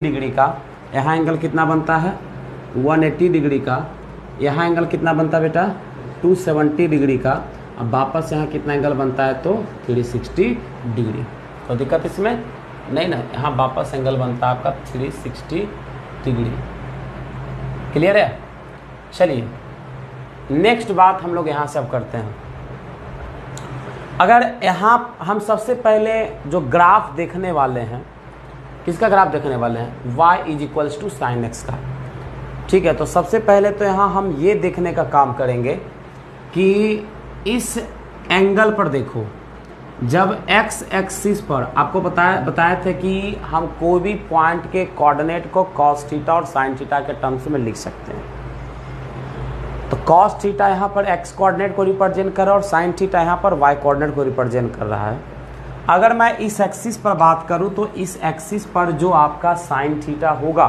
Degree का यहाँ angle कितना बनता है 180 डिग्री का, यहाँ एंगल कितना बनता है बेटा 270 डिग्री का। अब वापस यहाँ कितना एंगल बनता है तो 360 डिग्री। तो दिक्कत इसमें नहीं ना, यहाँ वापस एंगल बनता है आपका 360 डिग्री। क्लियर है? चलिए नेक्स्ट बात हम लोग यहाँ से अब करते हैं। अगर यहाँ हम सबसे पहले जो ग्राफ देखने वाले हैं, किसका ग्राफ देखने वाले हैं, y = sin x का। ठीक है, तो सबसे पहले तो यहाँ हम ये देखने का काम करेंगे कि इस एंगल पर देखो, जब x एक्सिस पर आपको बताए थे कि हम कोई भी पॉइंट के कोऑर्डिनेट को cos थीटा और sin थीटा के टर्म्स में लिख सकते हैं। तो cos थीटा यहाँ पर x कोऑर्डिनेट को रिप्रेजेंट कर रहा है और sin थीटा यहाँ पर y कोऑर्डिनेट को रिप्रेजेंट कर रहा है। अगर मैं इस एक्सिस पर बात करूं तो इस एक्सिस पर जो आपका sin थीटा होगा,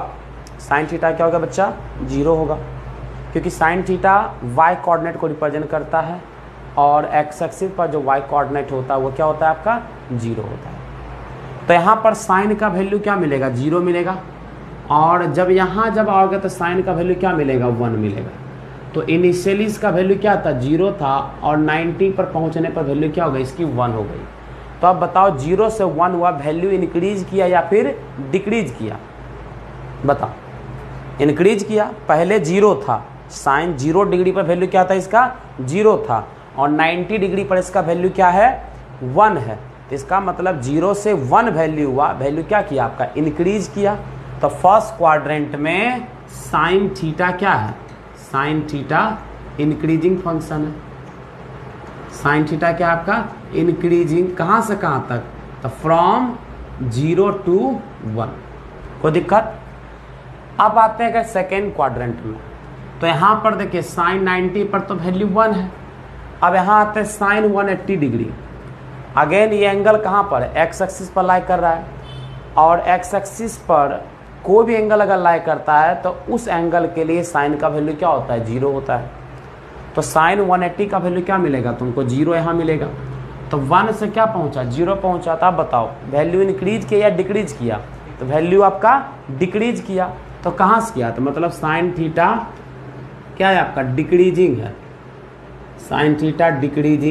sin थीटा क्या होगा बच्चा, 0 होगा, क्योंकि sin थीटा y कोऑर्डिनेट को रिप्रेजेंट करता है और x एक्सिस पर जो y कोऑर्डिनेट होता है वो क्या होता है आपका 0 होता है। तो यहाँ पर sin का वैल्यू क्या मिलेगा, 0 मिलेगा, और जब यहाँ जब आओगे तो sin का वैल्यू क्या मिलेगा, 1 मिलेगा। तो इनिशियली इसका वैल्यू क्या था, 0 था, और 90 पर पहुँचने पर वैल्यू क्या हो गई, इसकी 1 हो गई। तो अब बताओ 0 से 1 हुआ, वैल्यू इंक्रीज किया या फिर डिक्रीज किया, बताओ। इंक्रीज किया, पहले 0 था, साइन 0 डिग्री पर वैल्यू क्या था इसका, 0 था, और 90 डिग्री पर इसका वैल्यू क्या है, 1 है। इसका मतलब 0 से 1 वैल्यू हुआ, वैल्यू क्या किया आपका, इंक्रीज किया। तो फर्स्ट क्वाड्रेंट में साइन थीटा क्या है, साइन थीटा इंक्रीजिंग फंक्शन है। साइन थीटा क्या आपका इंक्रीजिंग, कहाँ से कहाँ तक, तो फ्रॉम 0 to 1। कोई दिक्कत? अब आते हैं अगर सेकेंड क्वाड्रेंट में, तो यहाँ पर देखिए साइन 90 पर तो वैल्यू 1 है। अब यहाँ आते हैं साइन 180 डिग्री। अगेन ये एंगल कहाँ पर है, एक्स एक्सिस पर लाई कर रहा है, और एक्स एक्सिस पर कोई भी एंगल अगर लाई करता है तो उस एंगल के लिए साइन का वैल्यू क्या होता है, 0 होता है। तो साइन 180 का वैल्यू क्या मिलेगा तुमको, 0 यहाँ मिलेगा। तो 1 से क्या पहुँचा, 0 पहुँचा था। बताओ वैल्यू इंक्रीज किया या डिक्रीज किया, तो वैल्यू आपका डिक्रीज किया। तो कहाँ से किया, तो मतलब साइन थीटा क्या है आपका, डिक्रीजिंग है, साइन थीटा डिक्रीजिंग